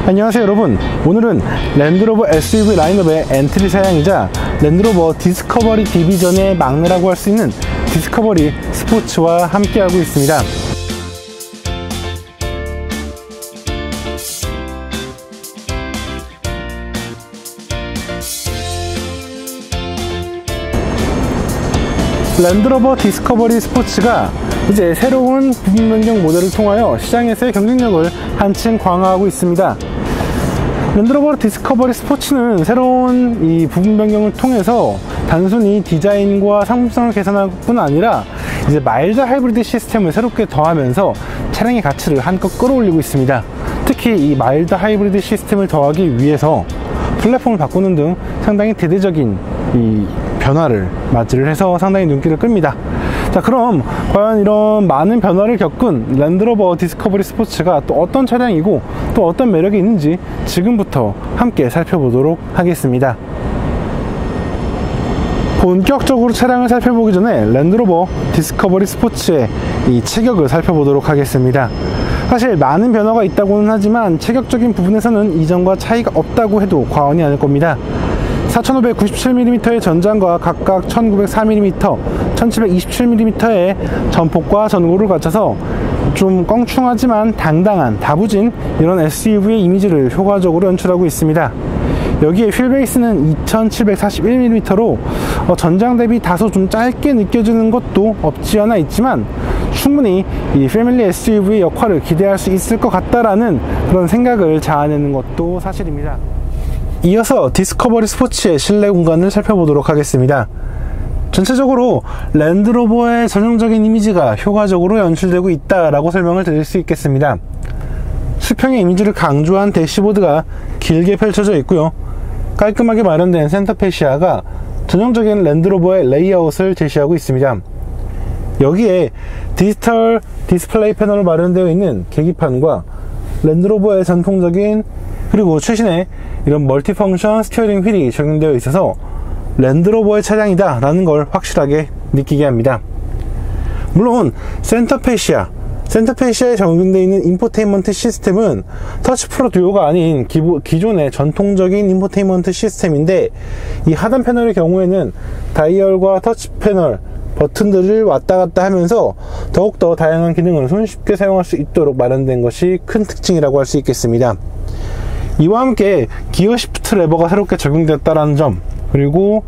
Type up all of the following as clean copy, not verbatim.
안녕하세요 여러분, 오늘은 랜드로버 SUV 라인업의 엔트리 사양이자 랜드로버 디스커버리 디비전의 막내라고 할 수 있는 디스커버리 스포츠와 함께하고 있습니다. 랜드로버 디스커버리 스포츠가 이제 새로운 부분 변경 모델을 통하여 시장에서의 경쟁력을 한층 강화하고 있습니다. 랜드로버 디스커버리 스포츠는 새로운 이 부분 변경을 통해서 단순히 디자인과 상품성을 개선할 뿐 아니라 이제 마일드 하이브리드 시스템을 새롭게 더하면서 차량의 가치를 한껏 끌어올리고 있습니다. 특히 이 마일드 하이브리드 시스템을 더하기 위해서 플랫폼을 바꾸는 등 상당히 대대적인 이 변화를 맞이를 해서 상당히 눈길을 끕니다. 자, 그럼 과연 이런 많은 변화를 겪은 랜드로버 디스커버리 스포츠가 또 어떤 차량이고 또 어떤 매력이 있는지 지금부터 함께 살펴보도록 하겠습니다. 본격적으로 차량을 살펴보기 전에 랜드로버 디스커버리 스포츠의 이 체격을 살펴보도록 하겠습니다. 사실 많은 변화가 있다고는 하지만 체격적인 부분에서는 이전과 차이가 없다고 해도 과언이 아닐 겁니다. 4597mm의 전장과 각각 1904mm, 1727mm의 전폭과 전고를 갖춰서 좀 껑충하지만 당당한 다부진 이런 SUV의 이미지를 효과적으로 연출하고 있습니다. 여기에 휠베이스는 2741mm로 전장 대비 다소 좀 짧게 느껴지는 것도 없지 않아 있지만 충분히 이 패밀리 SUV의 역할을 기대할 수 있을 것 같다라는 그런 생각을 자아내는 것도 사실입니다. 이어서 디스커버리 스포츠의 실내 공간을 살펴보도록 하겠습니다. 전체적으로 랜드로버의 전형적인 이미지가 효과적으로 연출되고 있다라고 설명을 드릴 수 있겠습니다. 수평의 이미지를 강조한 대시보드가 길게 펼쳐져 있고요. 깔끔하게 마련된 센터 페시아가 전형적인 랜드로버의 레이아웃을 제시하고 있습니다. 여기에 디지털 디스플레이 패널로 마련되어 있는 계기판과 랜드로버의 전통적인 그리고 최신의 이런 멀티펑션 스티어링 휠이 적용되어 있어서 랜드로버의 차량이다 라는 걸 확실하게 느끼게 합니다. 물론 센터 페시아에 적용되어 있는 인포테인먼트 시스템은 터치 프로 듀오가 아닌 기존의 전통적인 인포테인먼트 시스템인데 이 하단 패널의 경우에는 다이얼과 터치 패널 버튼들을 왔다 갔다 하면서 더욱더 다양한 기능을 손쉽게 사용할 수 있도록 마련된 것이 큰 특징이라고 할 수 있겠습니다. 이와 함께 기어 시프트 레버가 새롭게 적용되었다는 점, 그리고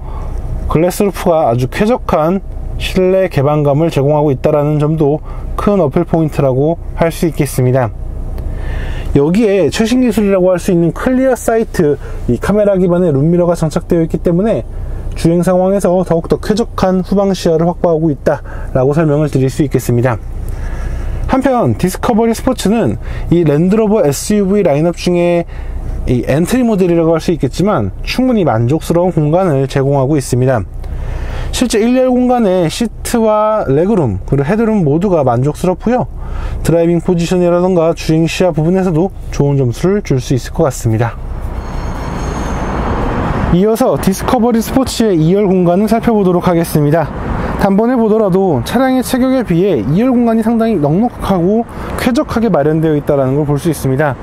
글래스 루프가 아주 쾌적한 실내 개방감을 제공하고 있다는 점도 큰 어필 포인트라고 할 수 있겠습니다. 여기에 최신 기술이라고 할 수 있는 클리어 사이트 이 카메라 기반의 룸미러가 장착되어 있기 때문에 주행 상황에서 더욱더 쾌적한 후방 시야를 확보하고 있다라고 설명을 드릴 수 있겠습니다. 한편 디스커버리 스포츠는 이 랜드로버 SUV 라인업 중에 이 엔트리 모델이라고 할 수 있겠지만 충분히 만족스러운 공간을 제공하고 있습니다. 실제 1열 공간의 시트와 레그룸 그리고 헤드룸 모두가 만족스럽고요. 드라이빙 포지션이라던가 주행 시야 부분에서도 좋은 점수를 줄 수 있을 것 같습니다. 이어서 디스커버리 스포츠의 2열 공간을 살펴보도록 하겠습니다. 단번에 보더라도 차량의 체격에 비해 2열 공간이 상당히 넉넉하고 쾌적하게 마련되어 있다는 걸 볼 수 있습니다.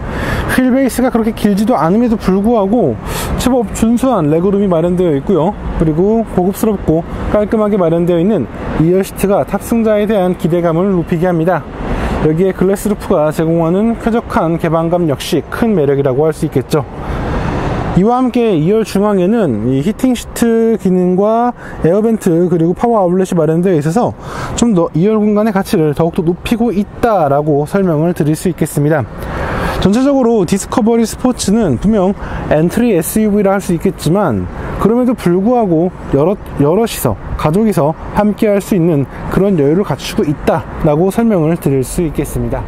휠베이스가 그렇게 길지도 않음에도 불구하고 제법 준수한 레그룸이 마련되어 있고요. 그리고 고급스럽고 깔끔하게 마련되어 있는 2열 시트가 탑승자에 대한 기대감을 높이게 합니다. 여기에 글래스 루프가 제공하는 쾌적한 개방감 역시 큰 매력이라고 할 수 있겠죠. 이와 함께 2열 중앙에는 이 히팅 시트 기능과 에어벤트 그리고 파워 아울렛이 마련되어 있어서 좀 더 2열 공간의 가치를 더욱더 높이고 있다라고 설명을 드릴 수 있겠습니다. 전체적으로 디스커버리 스포츠는 분명 엔트리 SUV라 할 수 있겠지만 그럼에도 불구하고 여럿이서 가족이서 함께 할 수 있는 그런 여유를 갖추고 있다라고 설명을 드릴 수 있겠습니다.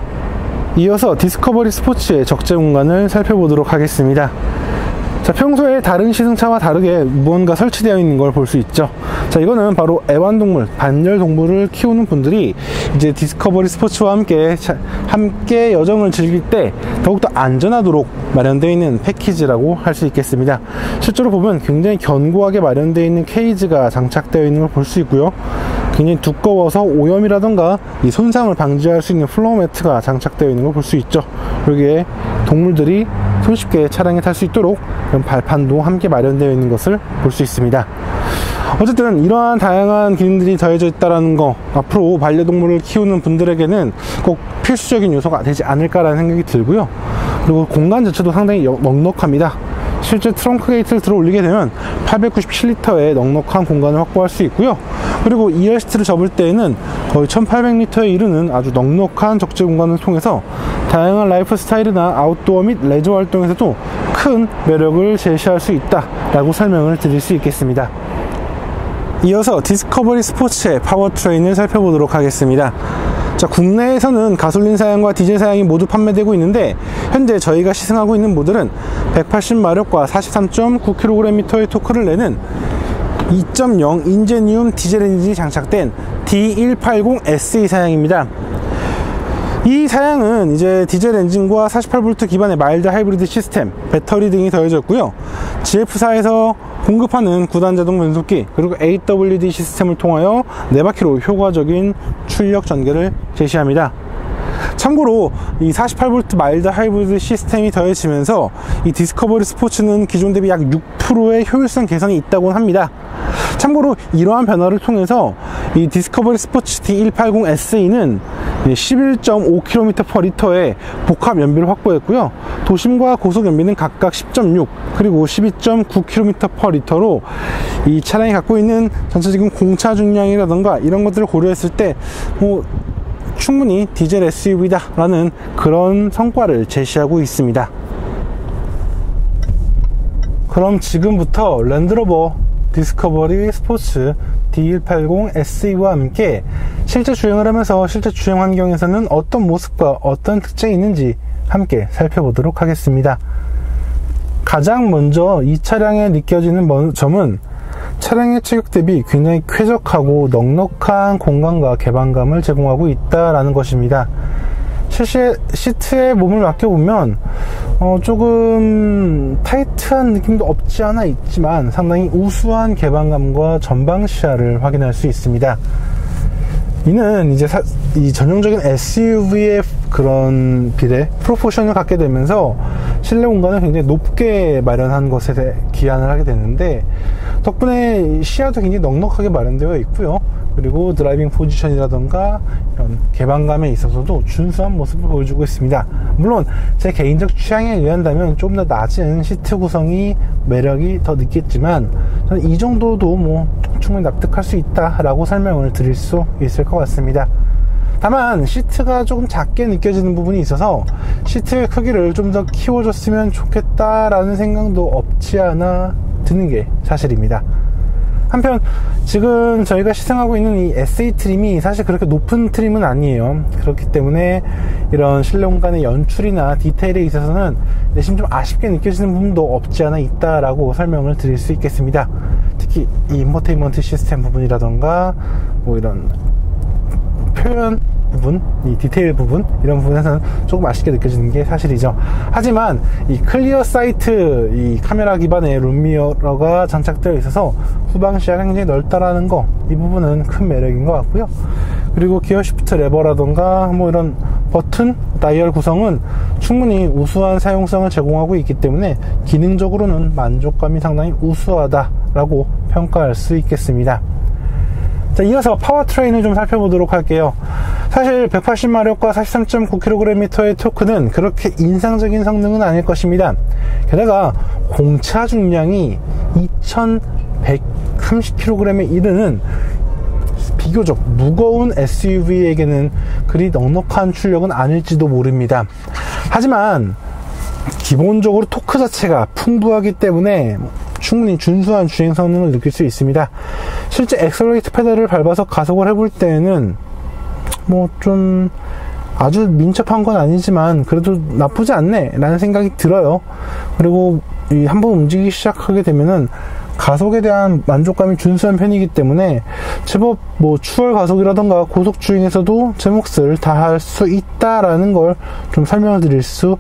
이어서 디스커버리 스포츠의 적재 공간을 살펴보도록 하겠습니다. 자, 평소에 다른 시승차와 다르게 무언가 설치되어 있는 걸 볼 수 있죠. 자, 이거는 바로 애완동물, 반려동물을 키우는 분들이 이제 디스커버리 스포츠와 함께 여정을 즐길 때 더욱더 안전하도록 마련되어 있는 패키지라고 할 수 있겠습니다. 실제로 보면 굉장히 견고하게 마련되어 있는 케이지가 장착되어 있는 걸 볼 수 있고요. 굉장히 두꺼워서 오염이라던가 이 손상을 방지할 수 있는 플로어 매트가 장착되어 있는 걸 볼 수 있죠. 여기에 동물들이 손쉽게 차량에 탈 수 있도록 이런 발판도 함께 마련되어 있는 것을 볼 수 있습니다. 어쨌든 이러한 다양한 기능들이 더해져 있다는 거, 앞으로 반려동물을 키우는 분들에게는 꼭 필수적인 요소가 되지 않을까라는 생각이 들고요. 그리고 공간 자체도 상당히 넉넉합니다. 실제 트렁크 게이트를 들어 올리게 되면 897리터의 넉넉한 공간을 확보할 수 있고요. 그리고 2열 시트를 접을 때에는 거의 1800리터에 이르는 아주 넉넉한 적재 공간을 통해서 다양한 라이프 스타일이나 아웃도어 및 레저 활동에서도 큰 매력을 제시할 수 있다라고 설명을 드릴 수 있겠습니다. 이어서 디스커버리 스포츠의 파워트레인을 살펴보도록 하겠습니다. 자, 국내에서는 가솔린 사양과 디젤 사양이 모두 판매되고 있는데, 현재 저희가 시승하고 있는 모델은 180마력과 43.9kgm의 토크를 내는 2.0 인제니움 디젤 엔진이 장착된 D180SE 사양입니다. 이 사양은 이제 디젤 엔진과 48V 기반의 마일드 하이브리드 시스템, 배터리 등이 더해졌고요. GF사에서 공급하는 9단 자동 변속기, 그리고 AWD 시스템을 통하여 4바퀴로 효과적인 출력 전개를 제시합니다. 참고로 이 48V 마일드 하이브리드 시스템이 더해지면서 이 디스커버리 스포츠는 기존 대비 약 6%의 효율성 개선이 있다고 합니다. 참고로 이러한 변화를 통해서 이 디스커버리 스포츠 D180SE는 11.5km/L의 복합 연비를 확보했고요. 도심과 고속 연비는 각각 10.6 그리고 12.9km/L로 이 차량이 갖고 있는 전체적인 공차 중량이라던가 이런 것들을 고려했을 때 충분히 디젤 SUV다 라는 그런 성과를 제시하고 있습니다. 그럼 지금부터 랜드로버 디스커버리 스포츠 D180SE와 함께 실제 주행을 하면서 실제 주행 환경에서는 어떤 모습과 어떤 특징이 있는지 함께 살펴보도록 하겠습니다. 가장 먼저 이 차량에 느껴지는 점은 차량의 체격 대비 굉장히 쾌적하고 넉넉한 공간과 개방감을 제공하고 있다라는 것입니다. 실제 시트에 몸을 맡겨보면 조금 타이트한 느낌도 없지 않아 있지만 상당히 우수한 개방감과 전방 시야를 확인할 수 있습니다. 이는 이제 이 전형적인 SUV의 그런 비례 프로포션을 갖게 되면서 실내 공간을 굉장히 높게 마련한 것에 기한을 하게 되는데, 덕분에 시야도 굉장히 넉넉하게 마련되어 있고요. 그리고 드라이빙 포지션이라던가 이런 개방감에 있어서도 준수한 모습을 보여주고 있습니다. 물론 제 개인적 취향에 의한다면 좀 더 낮은 시트 구성이 매력이 더 느꼈지만, 저는 이 정도도 충분히 납득할 수 있다라고 설명을 드릴 수 있을 것 같습니다. 다만 시트가 조금 작게 느껴지는 부분이 있어서 시트의 크기를 좀 더 키워줬으면 좋겠다라는 생각도 없지 않아 드는 게 사실입니다. 한편 지금 저희가 시승하고 있는 이 SE 트림이 사실 그렇게 높은 트림은 아니에요. 그렇기 때문에 이런 실내 공간의 연출이나 디테일에 있어서는 내심 좀 아쉽게 느껴지는 부분도 없지 않아 있다라고 설명을 드릴 수 있겠습니다. 특히 이 인포테인먼트 시스템 부분이라던가 이런 표현 부분, 이 디테일 부분, 이런 부분에서는 조금 아쉽게 느껴지는 게 사실이죠. 하지만 이 클리어 사이트, 이 카메라 기반의 룸미러가 장착되어 있어서 후방 시야가 굉장히 넓다라는 거, 이 부분은 큰 매력인 것 같고요. 그리고 기어 시프트 레버라던가 이런 버튼, 다이얼 구성은 충분히 우수한 사용성을 제공하고 있기 때문에 기능적으로는 만족감이 상당히 우수하다라고 평가할 수 있겠습니다. 자, 이어서 파워트레인을 좀 살펴보도록 할게요. 사실 180마력과 43.9kgm의 토크는 그렇게 인상적인 성능은 아닐 것입니다. 게다가 공차 중량이 2130kg에 이르는 비교적 무거운 SUV에게는 그리 넉넉한 출력은 아닐지도 모릅니다. 하지만 기본적으로 토크 자체가 풍부하기 때문에 충분히 준수한 주행 성능을 느낄 수 있습니다. 실제 엑셀러레이터 페달을 밟아서 가속을 해볼 때에는 좀 아주 민첩한 건 아니지만 그래도 나쁘지 않네 라는 생각이 들어요. 그리고 한번 움직이기 시작하게 되면은 가속에 대한 만족감이 준수한 편이기 때문에 제법 추월 가속이라던가 고속 주행에서도 제 몫을 다할 수 있다라는 걸 좀 설명을 드릴 수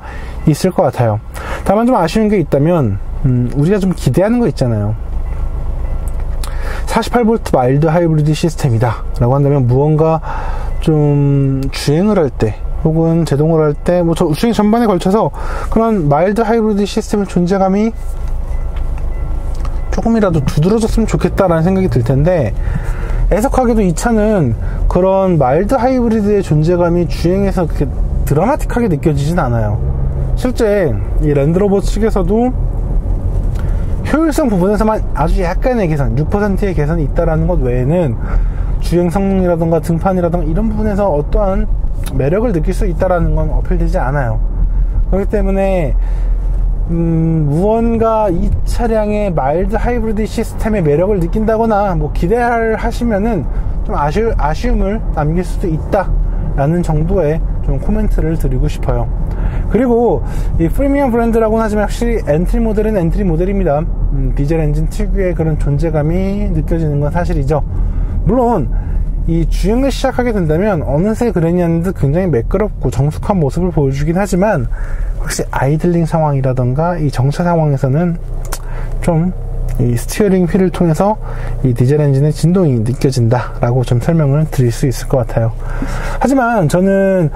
있을 것 같아요. 다만 좀 아쉬운 게 있다면 우리가 좀 기대하는 거 있잖아요. 48V 마일드 하이브리드 시스템이다 라고 한다면 무언가 좀 주행을 할 때 혹은 제동을 할 때 뭐 주행 전반에 걸쳐서 그런 마일드 하이브리드 시스템의 존재감이 조금이라도 두드러졌으면 좋겠다라는 생각이 들 텐데, 애석하게도 이 차는 그런 마일드 하이브리드의 존재감이 주행에서 그렇게 드라마틱하게 느껴지진 않아요. 실제 이 랜드로버 측에서도 효율성 부분에서만 아주 약간의 개선, 6%의 개선이 있다라는 것 외에는 주행 성능이라던가 등판이라던가 이런 부분에서 어떠한 매력을 느낄 수 있다라는 건 어필되지 않아요. 그렇기 때문에 무언가 이 차량의 마일드 하이브리드 시스템의 매력을 느낀다거나 뭐 기대를 하시면은 좀 아쉬움을 남길 수도 있다라는 정도의 좀 코멘트를 드리고 싶어요. 그리고 이 프리미엄 브랜드라고는 하지만 확실히 엔트리 모델은 엔트리 모델입니다. 디젤 엔진 특유의 그런 존재감이 느껴지는 건 사실이죠. 물론 이 주행을 시작하게 된다면 어느새 그랬냐는 듯 굉장히 매끄럽고 정숙한 모습을 보여주긴 하지만, 확실히 아이들링 상황이라던가 이 정차 상황에서는 좀 이 스티어링 휠을 통해서 이 디젤 엔진의 진동이 느껴진다라고 좀 설명을 드릴 수 있을 것 같아요. 하지만 저는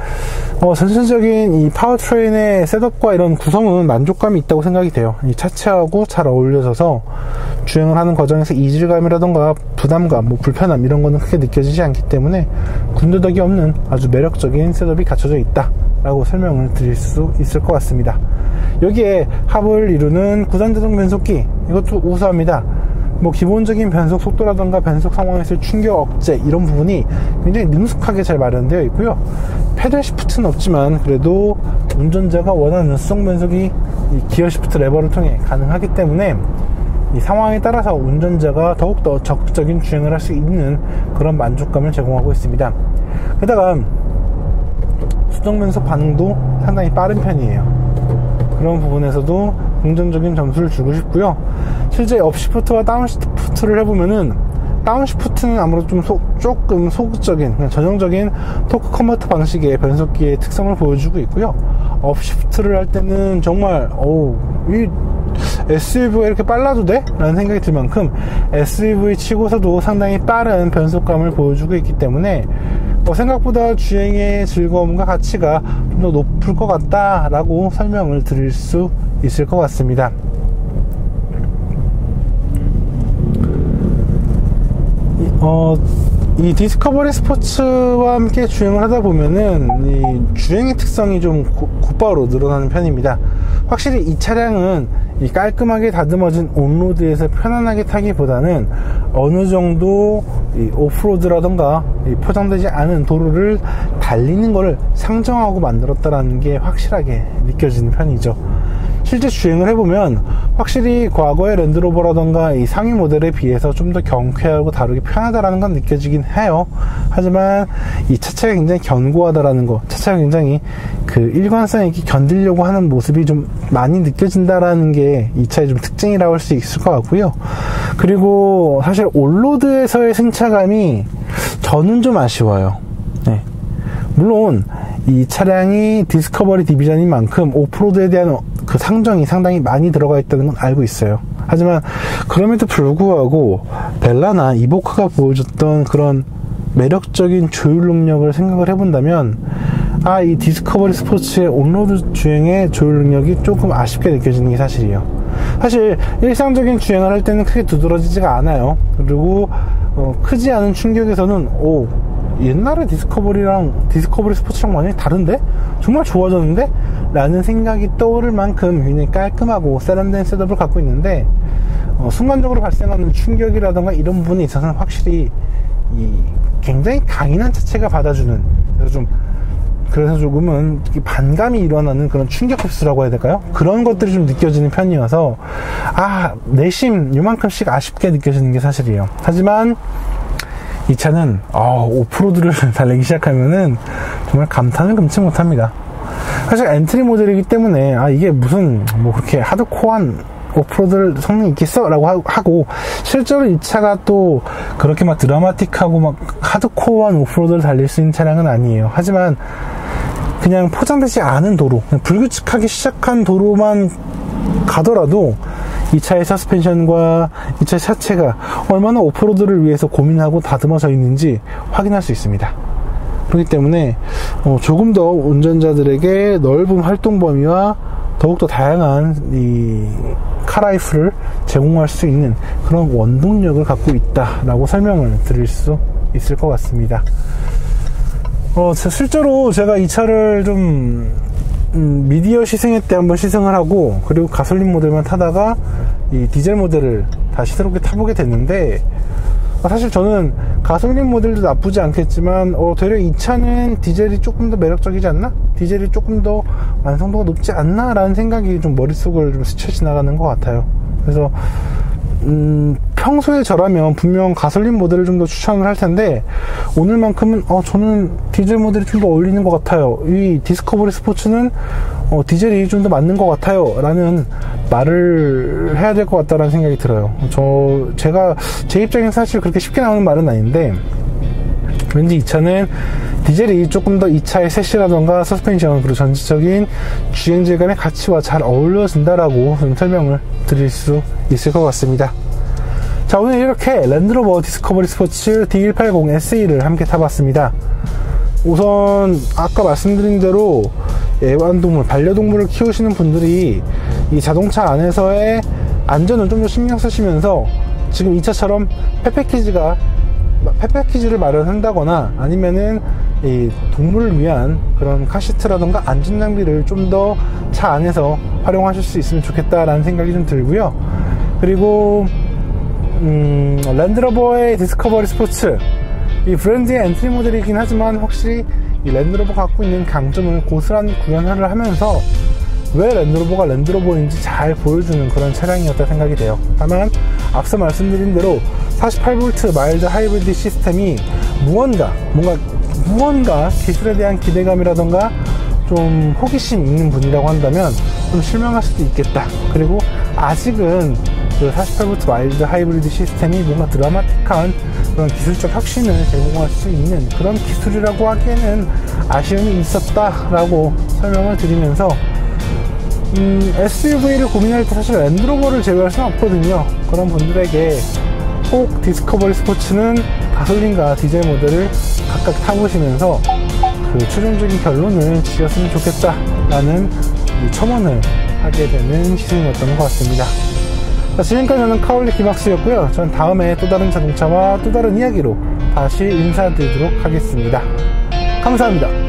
전체적인 이 파워트레인의 셋업과 이런 구성은 만족감이 있다고 생각이 돼요. 이 차체하고 잘 어울려져서 주행을 하는 과정에서 이질감이라던가 부담감, 뭐 불편함 이런 거는 크게 느껴지지 않기 때문에 군더더기 없는 아주 매력적인 셋업이 갖춰져 있다 라고 설명을 드릴 수 있을 것 같습니다. 여기에 합을 이루는 구단자동 변속기, 이것도 우수합니다. 뭐 기본적인 변속 속도라던가 변속 상황에서의 충격 억제 이런 부분이 굉장히 능숙하게 잘 마련되어 있고요. 패들 시프트는 없지만 그래도 운전자가 원하는 수동 변속이 이 기어 시프트 레버를 통해 가능하기 때문에 이 상황에 따라서 운전자가 더욱더 적극적인 주행을 할 수 있는 그런 만족감을 제공하고 있습니다. 게다가 수동 변속 반응도 상당히 빠른 편이에요. 그런 부분에서도 긍정적인 점수를 주고 싶고요. 실제 업시프트와 다운시프트를 해보면은, 다운시프트는 아무래도 조금 소극적인, 그냥 전형적인 토크 컨버터 방식의 변속기의 특성을 보여주고 있고요. 업시프트를 할 때는 정말 이 SUV가 이렇게 빨라도 돼? 라는 생각이 들 만큼 SUV 치고서도 상당히 빠른 변속감을 보여주고 있기 때문에 생각보다 주행의 즐거움과 가치가 좀 더 높을 것 같다라고 설명을 드릴 수 있을 것 같습니다. 이 디스커버리 스포츠와 함께 주행을 하다 보면은 이 주행의 특성이 좀 곧바로 늘어나는 편입니다. 확실히 이 차량은 이 깔끔하게 다듬어진 온로드에서 편안하게 타기보다는 어느 정도 이 오프로드라던가 이 포장되지 않은 도로를 달리는 것을 상정하고 만들었다라는 게 확실하게 느껴지는 편이죠. 실제 주행을 해보면 확실히 과거의 랜드로버라던가 이 상위 모델에 비해서 좀 더 경쾌하고 다루기 편하다라는 건 느껴지긴 해요. 하지만 이 차체가 굉장히 견고하다라는 거, 차체가 굉장히 그 일관성 있게 견디려고 하는 모습이 좀 많이 느껴진다라는 게 이 차의 좀 특징이라고 할 수 있을 것 같고요. 그리고 사실 온로드에서의 승차감이 저는 좀 아쉬워요. 네. 물론 이 차량이 디스커버리 디비전인 만큼 오프로드에 대한 그 상정이 상당히 많이 들어가 있다는 건 알고 있어요. 하지만 그럼에도 불구하고 벨라나 이보카가 보여줬던 그런 매력적인 조율 능력을 생각을 해본다면 이 디스커버리 스포츠의 온로드 주행의 조율 능력이 조금 아쉽게 느껴지는 게 사실이에요. 사실 일상적인 주행을 할 때는 크게 두드러지지가 않아요. 그리고 크지 않은 충격에서는 옛날에 디스커버리 스포츠랑 완전히 다른데? 정말 좋아졌는데? 라는 생각이 떠오를 만큼 굉장히 깔끔하고 세련된 셋업을 갖고 있는데, 순간적으로 발생하는 충격이라던가 이런 부분에 있어서는 확실히 굉장히 강인한 차체가 받아주는, 그래서 조금은 반감이 일어나는 그런 충격 흡수라고 해야 될까요? 그런 것들이 좀 느껴지는 편이어서 내심 요만큼씩 아쉽게 느껴지는 게 사실이에요. 하지만 이 차는 오프로드를 달리기 시작하면은 정말 감탄을 금치 못합니다. 사실 엔트리 모델이기 때문에 이게 무슨 그렇게 하드코어한 오프로드 성능이 있겠어? 라고 하고, 실제로 이 차가 또 그렇게 막 드라마틱하고 막 하드코어한 오프로드를 달릴 수 있는 차량은 아니에요. 하지만 그냥 포장되지 않은 도로, 그냥 불규칙하게 시작한 도로만 가더라도 이 차의 서스펜션과 이 차의 차체가 얼마나 오프로드를 위해서 고민하고 다듬어져 있는지 확인할 수 있습니다. 그렇기 때문에 조금 더 운전자들에게 넓은 활동 범위와 더욱더 다양한 이 카라이프를 제공할 수 있는 그런 원동력을 갖고 있다라고 설명을 드릴 수 있을 것 같습니다. 실제로 제가 이 차를 좀 미디어 시승회 때 한번 시승을 하고, 그리고 가솔린 모델만 타다가 이 디젤 모델을 다시 새롭게 타보게 됐는데, 사실 저는 가솔린 모델도 나쁘지 않겠지만 되려 이 차는 디젤이 조금 더 매력적이지 않나? 디젤이 조금 더 완성도가 높지 않나? 라는 생각이 좀 머릿속을 좀 스쳐 지나가는 것 같아요. 그래서 평소에 저라면 분명 가솔린 모델을 좀 더 추천을 할 텐데, 오늘만큼은 저는 디젤 모델이 좀 더 어울리는 것 같아요. 이 디스커버리 스포츠는 디젤이 좀 더 맞는 것 같아요 라는 말을 해야 될 것 같다라는 생각이 들어요. 제가 제 입장에서 사실 그렇게 쉽게 나오는 말은 아닌데, 왠지 이 차는 디젤이 조금 더 이 차의 셋이라던가 서스펜션, 그리고 전체적인 주행 질감의 가치와 잘 어울려진다라고 좀 설명을 드릴 수 있을 것 같습니다. 자, 오늘 이렇게 랜드로버 디스커버리 스포츠 D180 SE를 함께 타봤습니다. 우선 아까 말씀드린 대로 애완동물, 반려동물을 키우시는 분들이 이 자동차 안에서의 안전을 좀 더 신경 쓰시면서 지금 이 차처럼 패패키지를 마련한다거나, 아니면은 이 동물을 위한 그런 카시트라던가 안전장비를 좀 더 차 안에서 활용하실 수 있으면 좋겠다라는 생각이 좀 들고요. 그리고 랜드로버의 디스커버리 스포츠, 이 브랜드의 엔트리 모델이긴 하지만 확실히 이 랜드로버가 갖고 있는 강점을 고스란히 구현을 하면서 왜 랜드로버가 랜드로버인지 잘 보여주는 그런 차량이었다 생각이 돼요. 다만 앞서 말씀드린 대로 48V 마일드 하이브리드 시스템이 무언가 기술에 대한 기대감이라던가 좀 호기심 있는 분이라고 한다면 좀 실망할 수도 있겠다. 그리고 아직은 그 48V 마일드 하이브리드 시스템이 뭔가 드라마틱한 그런 기술적 혁신을 제공할 수 있는 그런 기술이라고 하기에는 아쉬움이 있었다라고 설명을 드리면서, SUV를 고민할 때 사실 랜드로버를 제외할 수는 없거든요. 그런 분들에게 꼭 디스커버리 스포츠는 가솔린과 디젤 모델을 각각 타보시면서 그 최종적인 결론을 지었으면 좋겠다라는 첨언을 하게 되는 시승이었던 것 같습니다. 자, 지금까지 저는 카올리 김학수였고요. 전 다음에 또 다른 자동차와 또 다른 이야기로 다시 인사드리도록 하겠습니다. 감사합니다.